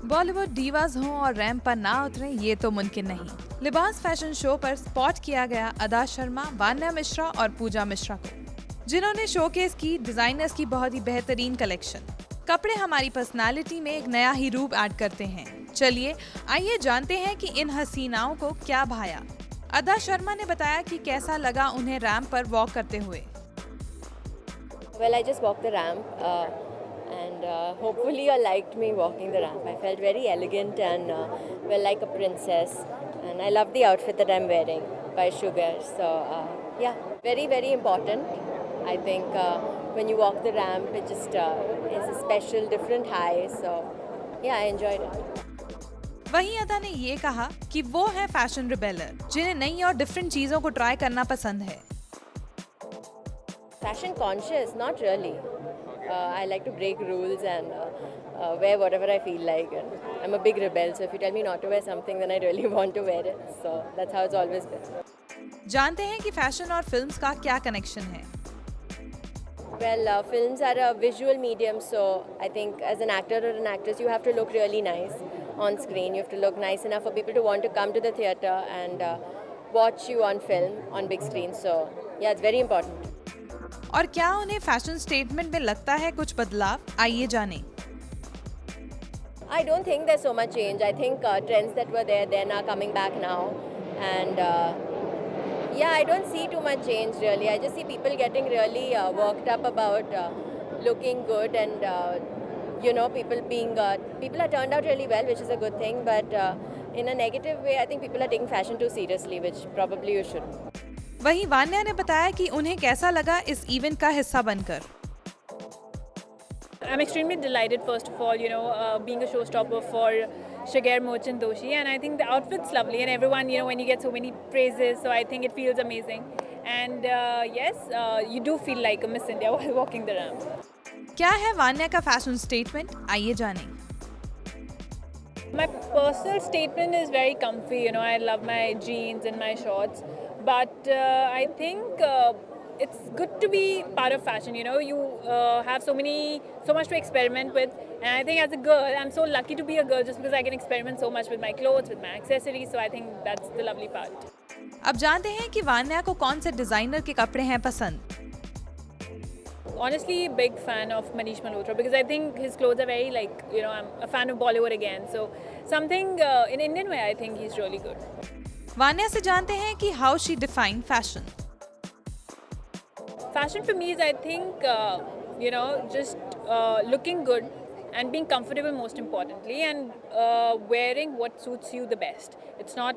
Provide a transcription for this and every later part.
Bollywood divas हों और ramp पर ना उतरें ये तो मुमकिन नहीं। लिबास फैशन शो पर स्पॉट किया गया अदा शर्मा, वान्या मिश्रा और पूजा मिश्रा को, जिन्होंने शोकेस की डिजाइनर्स की बहुत ही बेहतरीन कलेक्शन। कपड़े हमारी पर्सनालिटी में एक नया ही रूप ऐड करते हैं। चलिए आइए जानते हैं कि इन हसीनाओं को क्या भाया। अदा शर्मा ने बताया कि कैसा लगा उन्हें रैंप पर वॉक करते हुए। Well, I just walked the ramp and hopefully you liked me walking the ramp. I felt very elegant and well, like a princess, and I love the outfit that I'm wearing by Sugar. So yeah, very very important. I think when you walk the ramp, it just is a special different high. So yeah, I enjoyed it. वहीं अदा ने ये कहा कि वो है fashion रिबेलर, जिन्हें नई और डिफरेंट चीजों को ट्राई करना पसंद है। Fashion conscious, not really. I like to break rules and wear whatever I feel like. And I'm a big rebel, so if you tell me not to wear something, then I really want to wear it. So that's how it's always been. जानते हैं कि fashion और films का क्या connection है। Well, films are a visual medium, so I think as an actor or an actress, you have to look really nice on screen. You have to look nice enough for people to want to come to the theatre and watch you on film, on big screen. So yeah, it's very important. और क्या उन्हें fashion statement में लगता है कुछ बदलाव? आइए जानें। I don't think there's so much change. I think trends that were there then are coming back now, and yeah, I don't see too much change really. I just see people getting really worked up about looking good, and you know, people are turned out really well, which is a good thing. But in a negative way, I think people are taking fashion too seriously, which probably you shouldn't. वहीं वान्या ने बताया कि उन्हें कैसा लगा इस event का हिस्सा बनकर। I'm extremely delighted, first of all, being a showstopper for Shiger Merchant Doshi, and I think the outfit's lovely, and everyone, when you get so many praises, so I think it feels amazing. And yes, you do feel like a Miss India while walking the ramp. क्या है वान्या का fashion statement? आइए जानें। My personal statement is very comfy, I love my jeans and my shorts, but I think it's good to be part of fashion, you have so much to experiment with, and I think as a girl, I'm so lucky to be a girl just because I can experiment so much with my clothes, with my accessories, so I think that's the lovely part. अब जानते हैं कि वान्या को कौन से designer के कपड़े हैं पसंद। Honestly, big fan of Manish Malhotra because I think his clothes are very I'm a fan of Bollywood again, so something in Indian way I think he's really good. Vanya से जानते हैं कि how she define fashion. Fashion for me is, I think, just looking good and being comfortable most importantly, and wearing what suits you the best. It's not,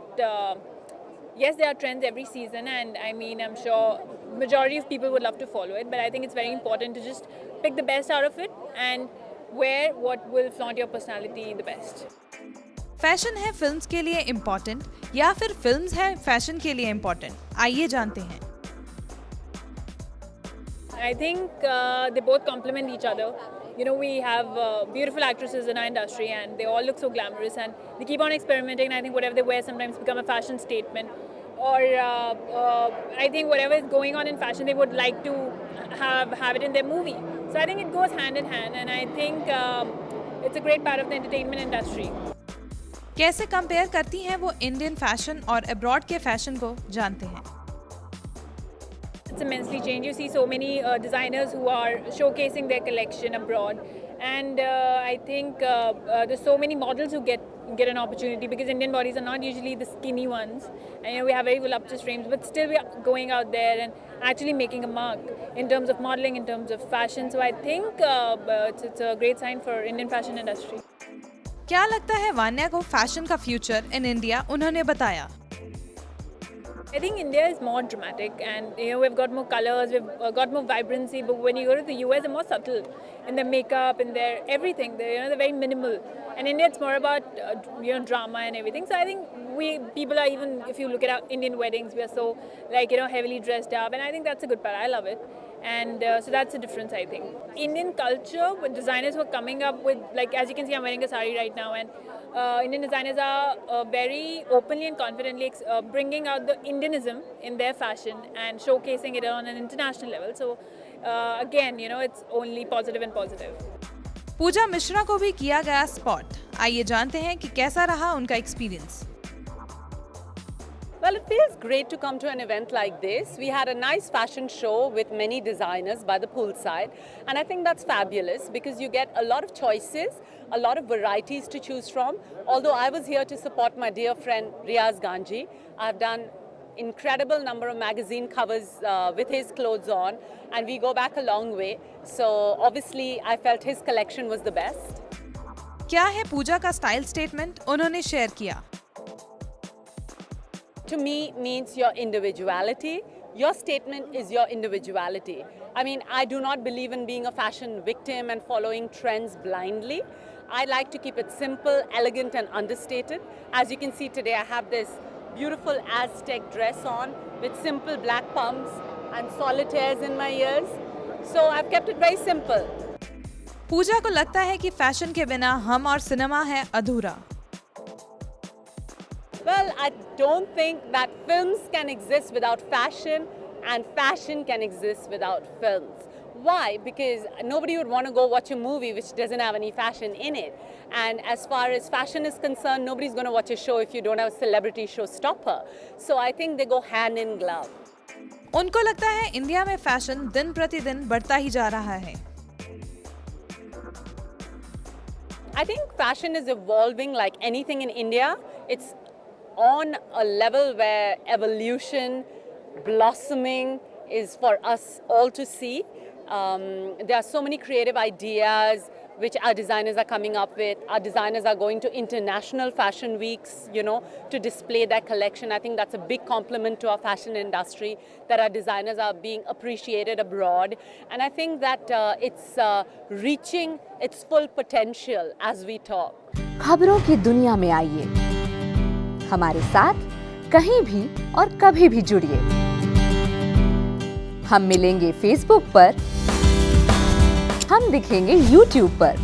yes, there are trends every season, and I mean, I'm sure majority of people would love to follow it, but I think it's very important to just pick the best out of it and wear what will flaunt your personality the best. Fashion है films के लिए important या फिर films है fashion के लिए important? आइए जानते हैं। I think they both complement each other. We have beautiful actresses in our industry, and they all look so glamorous, and they keep on experimenting. And I think whatever they wear sometimes become a fashion statement, or I think whatever is going on in fashion, they would like to have it in their movie. So I think it goes hand in hand, and I think it's a great part of the entertainment industry. कैसे compare करती हैं वो Indian fashion और abroad के fashion को? जानते हैं। It's immensely changed. You see so many designers who are showcasing their collection abroad, and I think there's so many models who get an opportunity because Indian bodies are not usually the skinny ones, and we have very voluptuous frames, but still we are going out there and actually making a mark in terms of modeling, in terms of fashion. So I think it's a great sign for Indian fashion industry. क्या लगता है वान्या को fashion का future in India? उन्होंने बताया। I think India is more dramatic, and we've got more colors, we've got more vibrancy. But when you go to the US, they're more subtle in their makeup, in their everything. They're very minimal. And India, it's more about drama and everything. So I think people are, even if you look at our Indian weddings, we are so heavily dressed up, and I think that's a good part. I love it. And so that's the difference, I think. Indian culture, with designers who are coming up with, as you can see, I'm wearing a sari right now, and Indian designers are very openly and confidently bringing out the Indianism in their fashion and showcasing it on an international level. So again, it's only positive and positive. पूजा मिश्रा को भी किया गया spot. आइए जानते हैं कि कैसा रहा उनका experience. Well, it feels great to come to an event like this. We had a nice fashion show with many designers by the poolside, and I think that's fabulous because you get a lot of choices, a lot of varieties to choose from. Although I was here to support my dear friend Riaz Ganji, I've done incredible number of magazine covers with his clothes on, and we go back a long way. So obviously I felt his collection was the best. क्या है पूजा का style statement, उन्होंने share किया। To me means your individuality. Your statement is your individuality. I mean, I do not believe in being a fashion victim and following trends blindly. I like to keep it simple, elegant and understated. As you can see today, I have this beautiful Aztec dress on with simple black pumps and solitaires in my ears. So I've kept it very simple. पूजा को लगता है कि fashion के बिना हम और cinema है अधूरा। Well, I don't think that films can exist without fashion and fashion can exist without films. Why? Because nobody would want to go watch a movie which doesn't have any fashion in it. And as far as fashion is concerned, nobody's going to watch a show if you don't have a celebrity showstopper. So I think they go hand in glove. उनको लगता है India में fashion दिन प्रतिदिन बढ़ता ही जा रहा है। I think fashion is evolving like anything in India. It's on a level where evolution, blossoming is for us all to see. There are so many creative ideas which our designers are coming up with. Our designers are going to international fashion weeks, to display their collection. I think that's a big compliment to our fashion industry, that our designers are being appreciated abroad. And I think that it's reaching its full potential as we talk. खबरों की दुनिया में आइए, हमारे साथ कहीं भी और कभी भी जुड़िए। हम मिलेंगे फेसबुक पर, हम दिखेंगे यूट्यूब पर,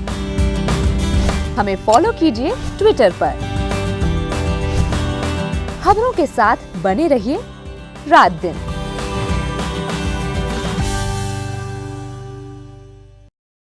हमें फॉलो कीजिए ट्विटर पर। खबरों के साथ बने रहिए रात दिन।